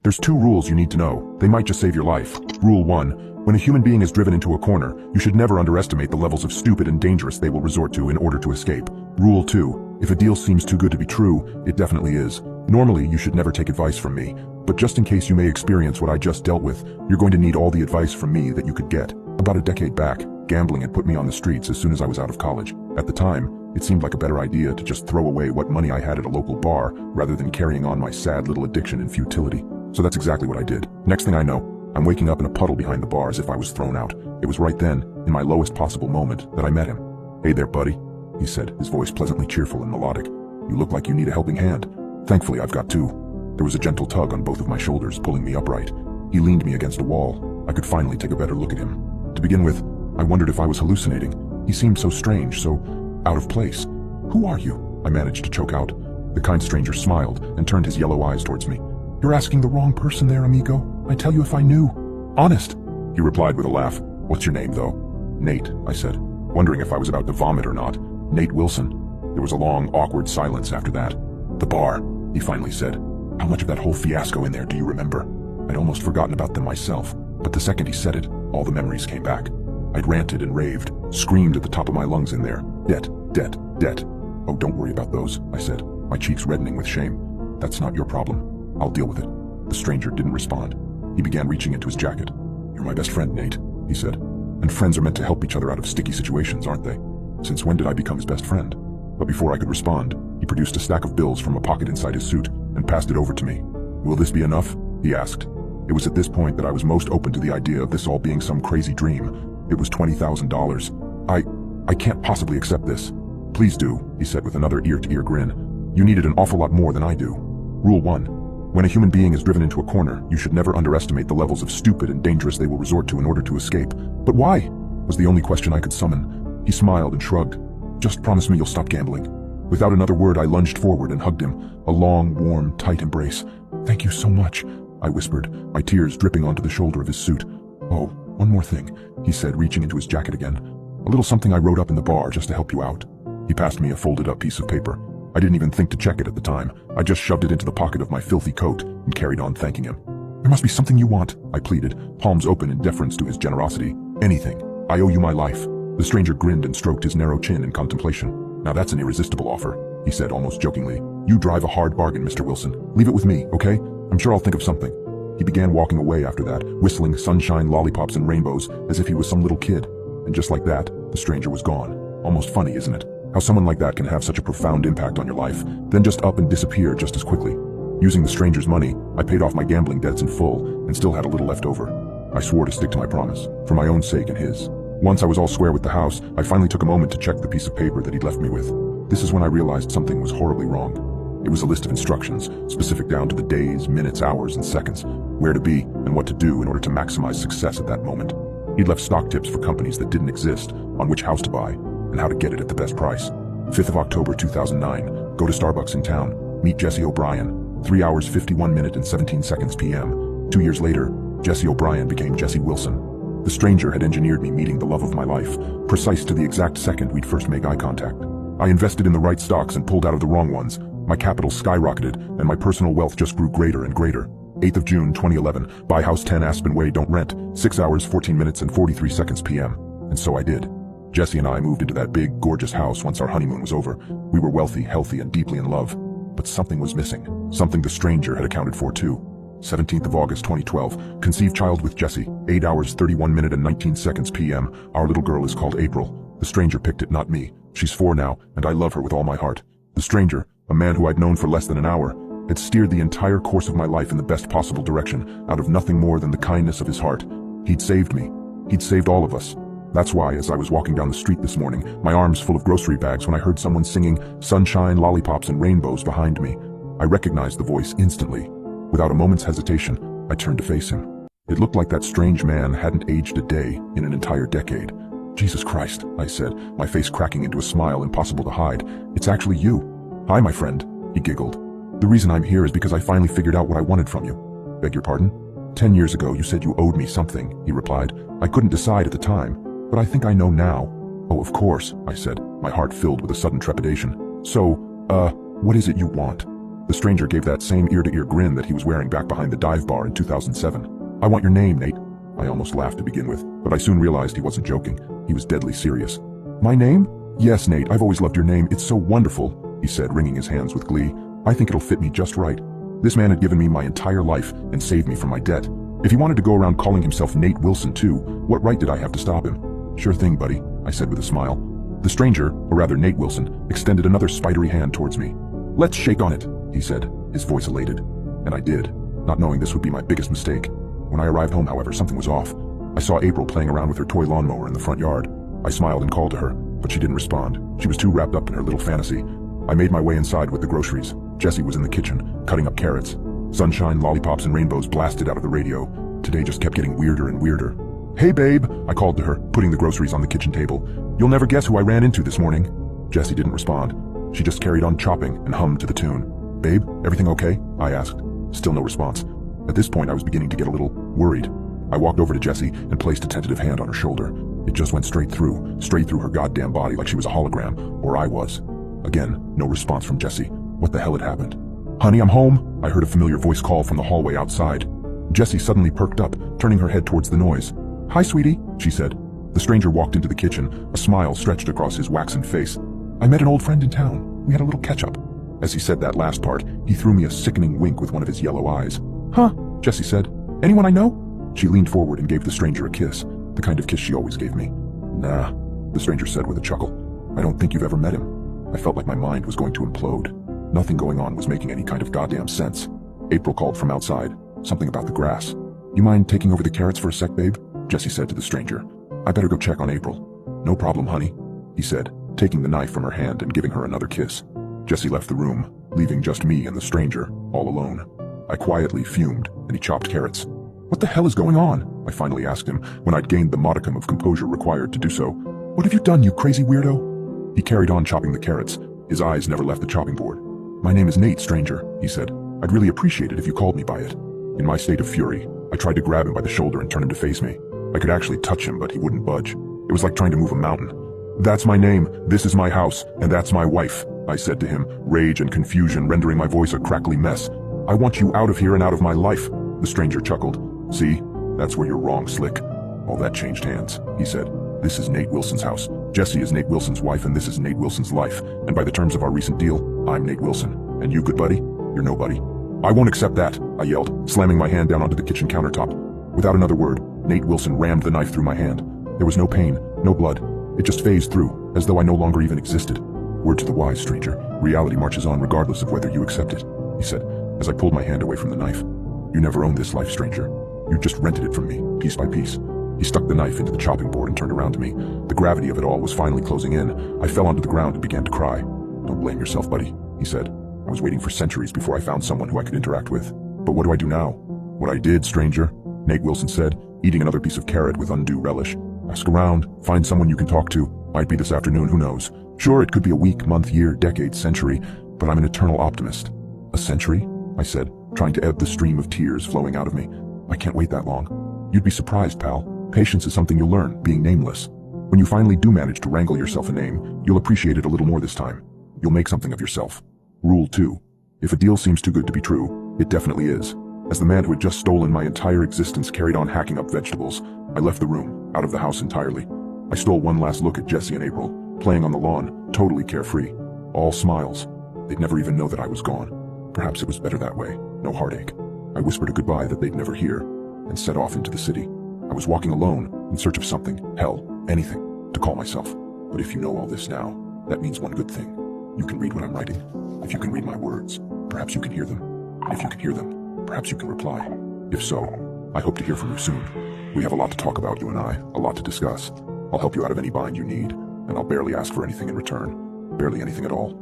There's two rules you need to know. They might just save your life. Rule 1. When a human being is driven into a corner, you should never underestimate the levels of stupid and dangerous they will resort to in order to escape. Rule 2. If a deal seems too good to be true, it definitely is. Normally, you should never take advice from me, but just in case you may experience what I just dealt with, you're going to need all the advice from me that you could get. About a decade back, gambling had put me on the streets as soon as I was out of college. At the time, it seemed like a better idea to just throw away what money I had at a local bar rather than carrying on my sad little addiction in futility. So that's exactly what I did. Next thing I know, I'm waking up in a puddle behind the bar as if I was thrown out. It was right then, in my lowest possible moment, that I met him. "Hey there, buddy," he said, his voice pleasantly cheerful and melodic. "You look like you need a helping hand. Thankfully, I've got two." There was a gentle tug on both of my shoulders, pulling me upright. He leaned me against a wall. I could finally take a better look at him. To begin with, I wondered if I was hallucinating. He seemed so strange, so out of place. "Who are you?" I managed to choke out. The kind stranger smiled and turned his yellow eyes towards me. "You're asking the wrong person there, amigo. I tell you if I knew. Honest," he replied with a laugh. "What's your name, though?" "Nate," I said, wondering if I was about to vomit or not. "Nate Wilson." There was a long, awkward silence after that. "The bar," he finally said. "How much of that whole fiasco in there do you remember?" I'd almost forgotten about them myself, but the second he said it, all the memories came back. I'd ranted and raved, screamed at the top of my lungs in there. "Debt, debt, debt." "Oh, don't worry about those," I said, my cheeks reddening with shame. "That's not your problem. I'll deal with it." The stranger didn't respond. He began reaching into his jacket. "You're my best friend, Nate," he said. "And friends are meant to help each other out of sticky situations, aren't they? Since when did I become his best friend?" But before I could respond, he produced a stack of bills from a pocket inside his suit and passed it over to me. "Will this be enough?" he asked. It was at this point that I was most open to the idea of this all being some crazy dream. It was $20,000. I can't possibly accept this." "Please do," he said with another ear-to-ear grin. "You need it an awful lot more than I do." Rule 1. When a human being is driven into a corner, you should never underestimate the levels of stupid and dangerous they will resort to in order to escape. "But why?" was the only question I could summon. He smiled and shrugged. "Just promise me you'll stop gambling." Without another word, I lunged forward and hugged him, a long, warm, tight embrace. "Thank you so much," I whispered, my tears dripping onto the shoulder of his suit. "Oh, one more thing," he said, reaching into his jacket again. "A little something I wrote up in the bar just to help you out." He passed me a folded-up piece of paper. I didn't even think to check it at the time. I just shoved it into the pocket of my filthy coat and carried on thanking him. "There must be something you want," I pleaded, palms open in deference to his generosity. "Anything. I owe you my life." The stranger grinned and stroked his narrow chin in contemplation. "Now that's an irresistible offer," he said almost jokingly. "You drive a hard bargain, Mr. Wilson. Leave it with me, okay? I'm sure I'll think of something." He began walking away after that, whistling sunshine, lollipops, and rainbows as if he was some little kid. And just like that, the stranger was gone. Almost funny, isn't it? How someone like that can have such a profound impact on your life, then just up and disappear just as quickly. Using the stranger's money, I paid off my gambling debts in full and still had a little left over. I swore to stick to my promise, for my own sake and his. Once I was all square with the house, I finally took a moment to check the piece of paper that he'd left me with. This is when I realized something was horribly wrong. It was a list of instructions, specific down to the days, minutes, hours, and seconds, where to be and what to do in order to maximize success at that moment. He'd left stock tips for companies that didn't exist, on which house to buy, and how to get it at the best price. 5th of October 2009, go to Starbucks in town, meet Jesse O'Brien, 3 hours 51 minutes and 17 seconds p.m. 2 years later, Jesse O'Brien became Jesse Wilson. The stranger had engineered me meeting the love of my life, precise to the exact second we'd first make eye contact. I invested in the right stocks and pulled out of the wrong ones. My capital skyrocketed, and my personal wealth just grew greater and greater. 8th of June 2011, buy house 10 Aspen Way, don't rent, 6 hours 14 minutes and 43 seconds p.m. And so I did. Jesse and I moved into that big, gorgeous house once our honeymoon was over. We were wealthy, healthy, and deeply in love. But something was missing. Something the stranger had accounted for too. 17th of August 2012, conceived child with Jesse, 8 hours 31 minutes and 19 seconds p.m. Our little girl is called April. The stranger picked it, not me. She's 4 now, and I love her with all my heart. The stranger, a man who I'd known for less than an hour, had steered the entire course of my life in the best possible direction, out of nothing more than the kindness of his heart. He'd saved me. He'd saved all of us. That's why, as I was walking down the street this morning, my arms full of grocery bags when I heard someone singing sunshine, lollipops, and rainbows behind me, I recognized the voice instantly. Without a moment's hesitation, I turned to face him. It looked like that strange man hadn't aged a day in an entire decade. "Jesus Christ," I said, my face cracking into a smile impossible to hide. "It's actually you." "Hi, my friend," he giggled. "The reason I'm here is because I finally figured out what I wanted from you." "Beg your pardon?" 10 years ago you said you owed me something," he replied. "I couldn't decide at the time, but I think I know now." "Oh, of course," I said, my heart filled with a sudden trepidation. "So, what is it you want?" The stranger gave that same ear-to-ear grin that he was wearing back behind the dive bar in 2007. "I want your name, Nate." I almost laughed to begin with, but I soon realized he wasn't joking. He was deadly serious. "My name? Yes, Nate, I've always loved your name. It's so wonderful," he said, wringing his hands with glee. "I think it'll fit me just right." This man had given me my entire life and saved me from my debt. If he wanted to go around calling himself Nate Wilson too, what right did I have to stop him? "Sure thing, buddy," I said with a smile. The stranger, or rather Nate Wilson, extended another spidery hand towards me. "Let's shake on it," he said, his voice elated. And I did, not knowing this would be my biggest mistake. When I arrived home, however, something was off. I saw April playing around with her toy lawnmower in the front yard. I smiled and called to her, but she didn't respond. She was too wrapped up in her little fantasy. I made my way inside with the groceries. Jessie was in the kitchen, cutting up carrots. Sunshine, lollipops, and rainbows blasted out of the radio. Today just kept getting weirder and weirder. "Hey, babe," I called to her, putting the groceries on the kitchen table. "You'll never guess who I ran into this morning." Jessie didn't respond. She just carried on chopping and hummed to the tune. "Babe, everything okay?" I asked. Still no response. At this point, I was beginning to get a little worried. I walked over to Jessie and placed a tentative hand on her shoulder. It just went straight through her goddamn body like she was a hologram, or I was. Again, no response from Jessie. What the hell had happened? "Honey, I'm home," I heard a familiar voice call from the hallway outside. Jessie suddenly perked up, turning her head towards the noise. "Hi, sweetie," she said. The stranger walked into the kitchen, a smile stretched across his waxen face. "I met an old friend in town. We had a little catch-up." As he said that last part, he threw me a sickening wink with one of his yellow eyes. "Huh," Jessie said. "Anyone I know?" She leaned forward and gave the stranger a kiss, the kind of kiss she always gave me. "Nah," the stranger said with a chuckle. "I don't think you've ever met him." I felt like my mind was going to implode. Nothing going on was making any kind of goddamn sense. April called from outside, something about the grass. "You mind taking over the carrots for a sec, babe?" Jessie said to the stranger. "I better go check on April." "No problem, honey," he said, taking the knife from her hand and giving her another kiss. Jessie left the room, leaving just me and the stranger, all alone. I quietly fumed, and he chopped carrots. "What the hell is going on?" I finally asked him, when I'd gained the modicum of composure required to do so. "What have you done, you crazy weirdo?" He carried on chopping the carrots. His eyes never left the chopping board. "My name is Nate, stranger," he said. "I'd really appreciate it if you called me by it." In my state of fury, I tried to grab him by the shoulder and turn him to face me. I could actually touch him, but he wouldn't budge. It was like trying to move a mountain. "That's my name, this is my house, and that's my wife," I said to him, rage and confusion rendering my voice a crackly mess. "I want you out of here and out of my life," the stranger chuckled. "See, that's where you're wrong, Slick. All that changed hands," he said. "This is Nate Wilson's house. Jessie is Nate Wilson's wife, and this is Nate Wilson's life. And by the terms of our recent deal, I'm Nate Wilson. And you, good buddy? You're nobody." "I won't accept that," I yelled, slamming my hand down onto the kitchen countertop. Without another word, Nate Wilson rammed the knife through my hand. There was no pain, no blood. It just phased through, as though I no longer even existed. "Word to the wise, stranger. Reality marches on regardless of whether you accept it," he said, as I pulled my hand away from the knife. "You never owned this life, stranger. You just rented it from me, piece by piece." He stuck the knife into the chopping board and turned around to me. The gravity of it all was finally closing in. I fell onto the ground and began to cry. "Don't blame yourself, buddy," he said. "I was waiting for centuries before I found someone who I could interact with. But what do I do now?" "What I did, stranger," Nate Wilson said, eating another piece of carrot with undue relish. "Ask around, find someone you can talk to. Might be this afternoon, who knows. Sure, it could be a week, month, year, decade, century, but I'm an eternal optimist." "A century?" I said, trying to ebb the stream of tears flowing out of me. "I can't wait that long." "You'd be surprised, pal. Patience is something you'll learn, being nameless. When you finally do manage to wrangle yourself a name, you'll appreciate it a little more this time. You'll make something of yourself. Rule 2. If a deal seems too good to be true, it definitely is. As the man who had just stolen my entire existence carried on hacking up vegetables, I left the room, out of the house entirely. I stole one last look at Jessie and April, playing on the lawn, totally carefree. All smiles. They'd never even know that I was gone. Perhaps it was better that way, no heartache. I whispered a goodbye that they'd never hear, and set off into the city. I was walking alone, in search of something, hell, anything, to call myself. But if you know all this now, that means one good thing. You can read what I'm writing. If you can read my words, perhaps you can hear them. And if you can hear them, perhaps you can reply. If so, I hope to hear from you soon. We have a lot to talk about, you and I, a lot to discuss. I'll help you out of any bind you need, and I'll barely ask for anything in return. Barely anything at all.